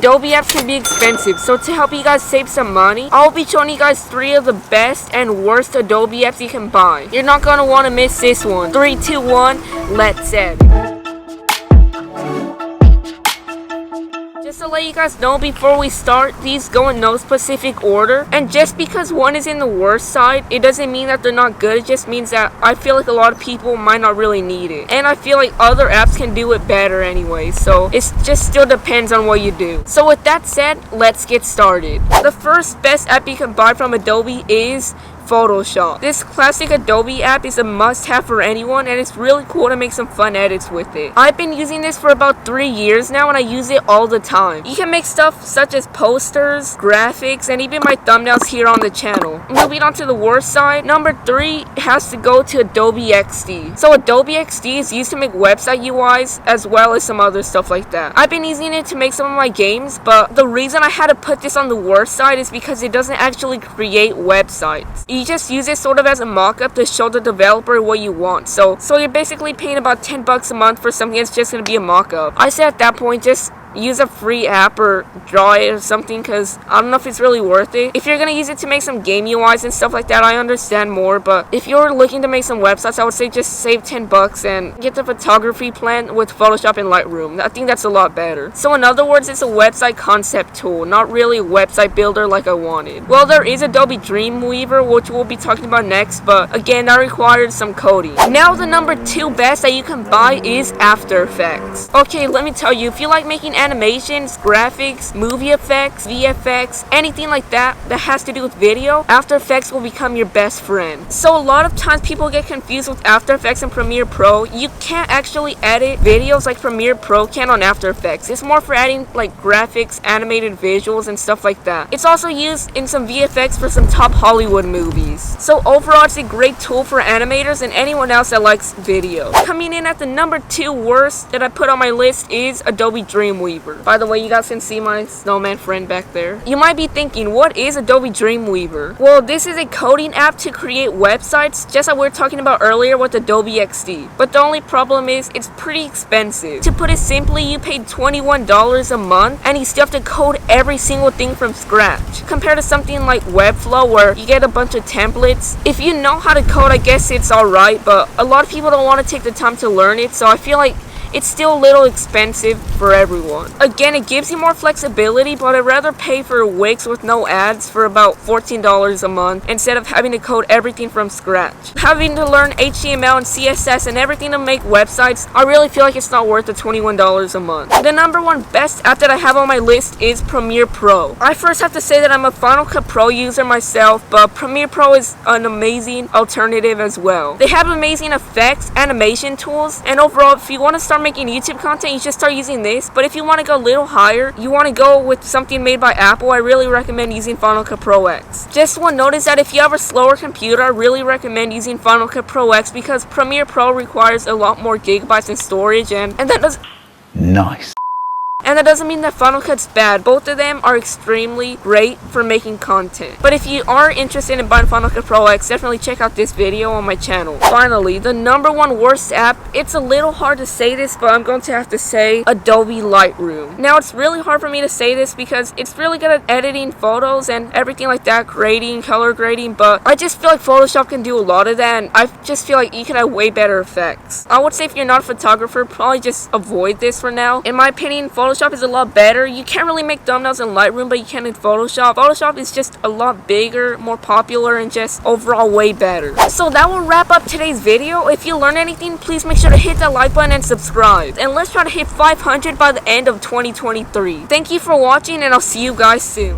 Adobe apps can be expensive, so to help you guys save some money, I'll be showing you guys 3 of the best and worst Adobe apps you can buy. You're not gonna want to miss this one. 3, 2, 1, let's end. Just to let you guys know before we start, these go in no specific order, and just because one is in the worst side, it doesn't mean that they're not good. It just means that I feel like a lot of people might not really need it, and I feel like other apps can do it better anyway, so it just still depends on what you do. So with that said, let's get started. The first best app you can buy from Adobe is Photoshop. This classic Adobe app is a must-have for anyone, and it's really cool to make some fun edits with it. I've been using this for about 3 years now, and I use it all the time. You can make stuff such as posters, graphics, and even my thumbnails here on the channel. Moving on to the worst side, number 3 has to go to Adobe XD. So Adobe XD is used to make website UIs as well as some other stuff like that. I've been using it to make some of my games, but the reason I had to put this on the worst side is because it doesn't actually create websites. You just use it sort of as a mock-up to show the developer what you want. So you're basically paying about $10 a month for something that's just going to be a mock-up. I say at that point, just use a free app or draw it or something, because I don't know if it's really worth it. If you're going to use it to make some game UIs and stuff like that, I understand more, but if you're looking to make some websites, I would say just save $10 and get the photography plan with Photoshop and Lightroom. I think that's a lot better. So in other words, it's a website concept tool, not really a website builder like I wanted. Well, there is Adobe Dreamweaver, which we'll be talking about next, but again, that required some coding. Now the number 2 best that you can buy is After Effects. Okay, let me tell you, if you like making animations, graphics, movie effects, VFX, anything like that has to do with video, After Effects will become your best friend. So a lot of times people get confused with After Effects and Premiere Pro. You can't actually edit videos like Premiere Pro can on After Effects. It's more for adding like graphics, animated visuals, and stuff like that. It's also used in some VFX for some top Hollywood movies. So overall, it's a great tool for animators and anyone else that likes video. Coming in at the number 2 worst that I put on my list is Adobe Dreamweaver. By the way, you guys can see my snowman friend back there. You might be thinking, what is Adobe Dreamweaver? Well, this is a coding app to create websites, just like we were talking about earlier with Adobe XD. But the only problem is, it's pretty expensive. To put it simply, you paid $21 a month, and you still have to code every single thing from scratch. Compared to something like Webflow, where you get a bunch of templates. If you know how to code, I guess it's alright, but a lot of people don't want to take the time to learn it, so I feel like it's still a little expensive for everyone. Again, it gives you more flexibility, but I'd rather pay for Wix with no ads for about $14 a month instead of having to code everything from scratch. Having to learn HTML and CSS and everything to make websites, I really feel like it's not worth the $21 a month. The number 1 best app that I have on my list is Premiere Pro. I first have to say that I'm a Final Cut Pro user myself, but Premiere Pro is an amazing alternative as well. They have amazing effects, animation tools, and overall, if you want to start making YouTube content, you should start using this. But if you want to go a little higher, you want to go with something made by Apple, I really recommend using Final Cut Pro X. Just one notice that if you have a slower computer, I really recommend using Final Cut Pro X, because Premiere Pro requires a lot more gigabytes in storage, and that does nice. And that doesn't mean that Final Cut's bad. Both of them are extremely great for making content. But if you are interested in buying Final Cut Pro X, definitely check out this video on my channel. Finally, the number 1 worst app, it's a little hard to say this, but I'm going to have to say Adobe Lightroom. Now, it's really hard for me to say this because it's really good at editing photos and everything like that, grading, color grading, but I just feel like Photoshop can do a lot of that, and I just feel like you can have way better effects. I would say if you're not a photographer, probably just avoid this for now. In my opinion, Photoshop is a lot better. You can't really make thumbnails in Lightroom, but you can in Photoshop. Photoshop is just a lot bigger, more popular, and just overall way better. So that will wrap up today's video. If you learned anything, please make sure to hit that like button and subscribe. And let's try to hit 500 by the end of 2023. Thank you for watching, and I'll see you guys soon.